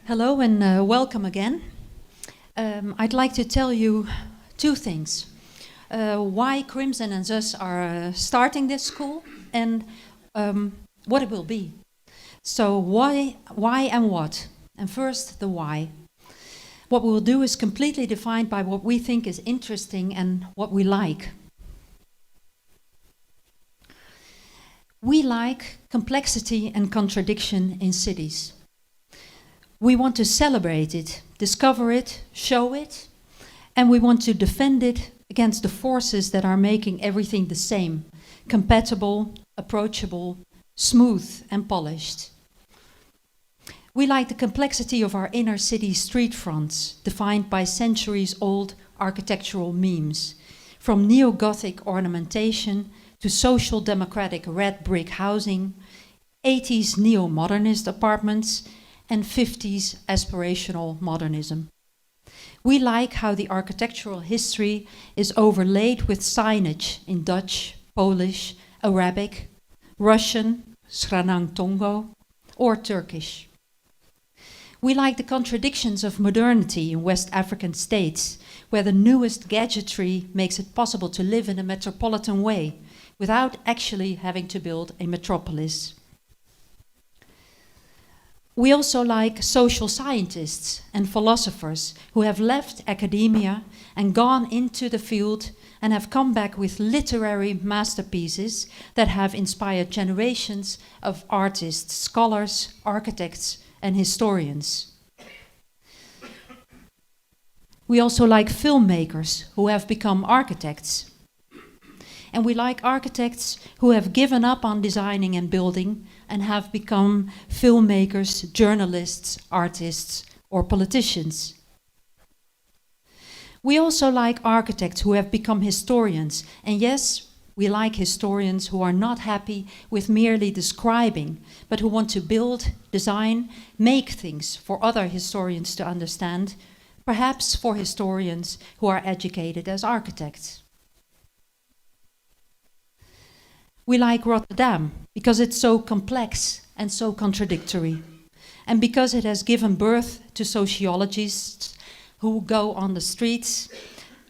Hello and welcome again. I'd like to tell you two things. Why Crimson and Zus are starting this school and what it will be. So why and what? And first, the why. What we will do is completely defined by what we think is interesting and what we like. We like complexity and contradiction in cities. We want to celebrate it, discover it, show it, and we want to defend it against the forces that are making everything the same, compatible, approachable, smooth and polished. We like the complexity of our inner city street fronts, defined by centuries-old architectural memes, from neo-Gothic ornamentation to social democratic red brick housing, 80s neo-modernist apartments, and 50s aspirational modernism. We like how the architectural history is overlaid with signage in Dutch, Polish, Arabic, Russian, Sranang Tongo, or Turkish. We like the contradictions of modernity in West African states, where the newest gadgetry makes it possible to live in a metropolitan way without actually having to build a metropolis. We also like social scientists and philosophers who have left academia and gone into the field and have come back with literary masterpieces that have inspired generations of artists, scholars, architects, and historians. We also like filmmakers who have become architects. And we like architects who have given up on designing and building and have become filmmakers, journalists, artists, or politicians. We also like architects who have become historians. And yes, we like historians who are not happy with merely describing, but who want to build, design, make things for other historians to understand, perhaps for historians who are educated as architects. We like Rotterdam because it's so complex and so contradictory, and because it has given birth to sociologists who go on the streets,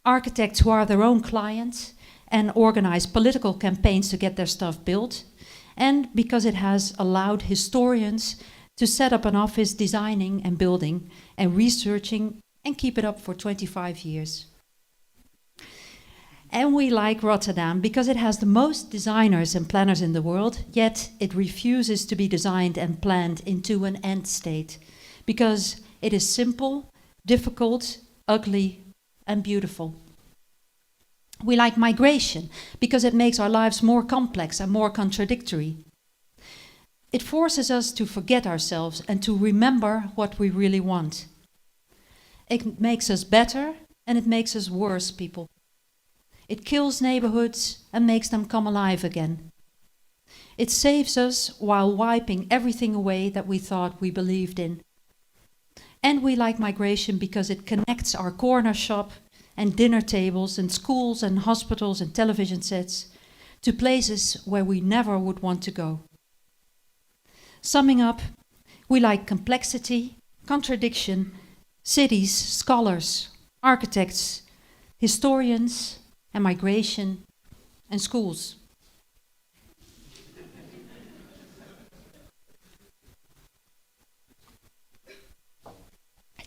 architects who are their own clients and organize political campaigns to get their stuff built, and because it has allowed historians to set up an office designing and building and researching and keep it up for 25 years. And we like Rotterdam because it has the most designers and planners in the world, yet it refuses to be designed and planned into an end state, because it is simple, difficult, ugly, and beautiful. We like migration because it makes our lives more complex and more contradictory. It forces us to forget ourselves and to remember what we really want. It makes us better and it makes us worse people. It kills neighborhoods and makes them come alive again. It saves us while wiping everything away that we thought we believed in. And we like migration because it connects our corner shop and dinner tables and schools and hospitals and television sets to places where we never would want to go. Summing up, we like complexity, contradiction, cities, scholars, architects, historians, and migration, and schools.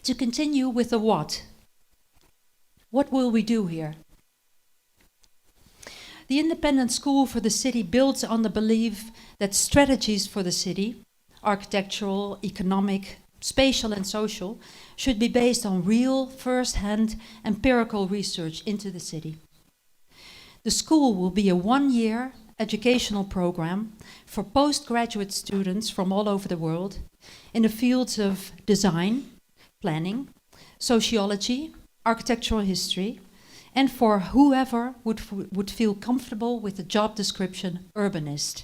To continue with the what. What will we do here? The independent school for the city builds on the belief that strategies for the city, architectural, economic, spatial and social, should be based on real, first-hand, empirical research into the city. The school will be a one-year educational program for postgraduate students from all over the world in the fields of design, planning, sociology, architectural history, and for whoever would feel comfortable with the job description urbanist.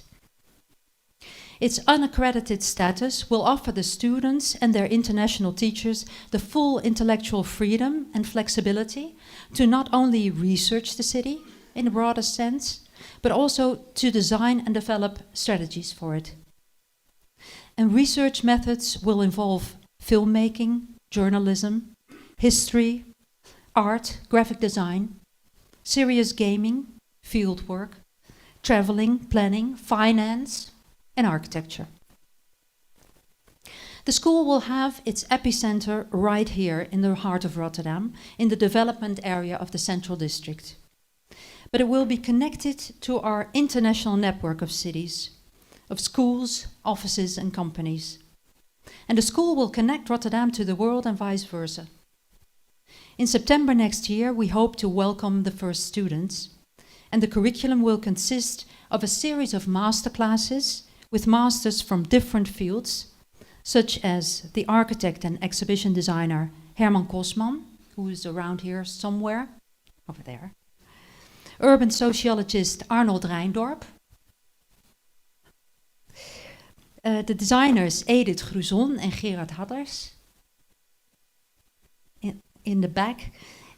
Its unaccredited status will offer the students and their international teachers the full intellectual freedom and flexibility to not only research the city, in the broadest sense, but also to design and develop strategies for it. And research methods will involve filmmaking, journalism, history, art, graphic design, serious gaming, fieldwork, traveling, planning, finance, and architecture. The school will have its epicenter right here in the heart of Rotterdam, in the development area of the Central District. But it will be connected to our international network of cities, of schools, offices, and companies. And the school will connect Rotterdam to the world and vice versa. In September next year, we hope to welcome the first students, and the curriculum will consist of a series of masterclasses with masters from different fields, such as the architect and exhibition designer Herman Kosman, who is around here somewhere, over there, urban sociologist Arnold Rijndorp, the designers Edith Gruzon and Gerard Hadders, in the back,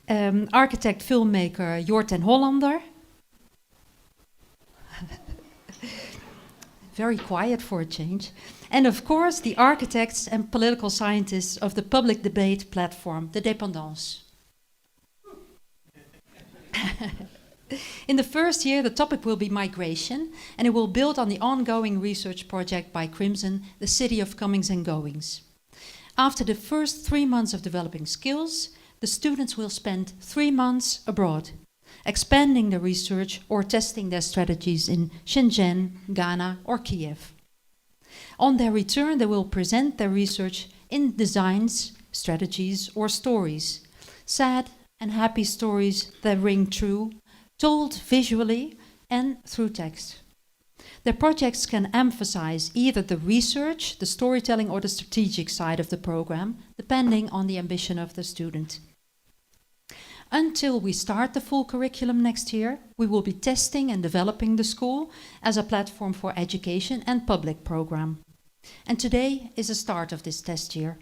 architect filmmaker Jort ten Hollander, very quiet for a change, and of course the architects and political scientists of the public debate platform, the Dépendance. In the first year, the topic will be migration, and it will build on the ongoing research project by Crimson, the City of Comings and Goings. After the first 3 months of developing skills, the students will spend 3 months abroad, expanding their research or testing their strategies in Shenzhen, Ghana, or Kiev. On their return, they will present their research in designs, strategies, or stories, sad and happy stories that ring true, told visually and through text. Their projects can emphasize either the research, the storytelling, or the strategic side of the program, depending on the ambition of the student. Until we start the full curriculum next year, we will be testing and developing the school as a platform for education and public program. And today is the start of this test year.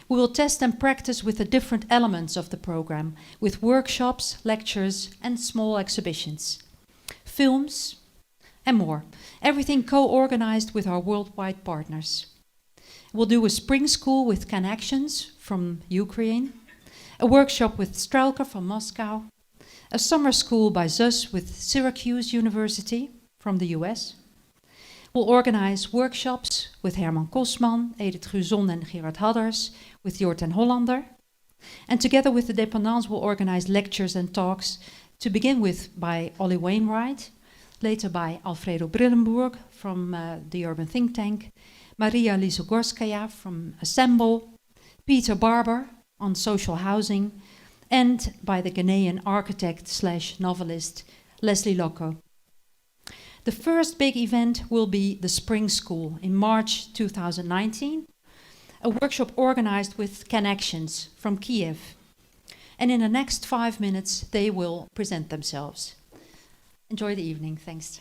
We will test and practice with the different elements of the program, with workshops, lectures, and small exhibitions, films, and more. Everything co-organized with our worldwide partners. We'll do a spring school with Connections from Ukraine, a workshop with Strelka from Moscow, a summer school by ZUS with Syracuse University from the US. We'll organize workshops with Herman Kosman, Edith Gruzon and Gerard Hadders, with Jort ten Hollander. And together with the Dépendance, we'll organize lectures and talks, to begin with by Ollie Wainwright, later by Alfredo Brillenburg from the Urban Think Tank, Maria Lisogorskaya from Assemble, Peter Barber on social housing, and by the Ghanaian architect/novelist Leslie Loco. The first big event will be the Spring School in March 2019, a workshop organized with Connections from Kiev. And in the next 5 minutes, they will present themselves. Enjoy the evening. Thanks.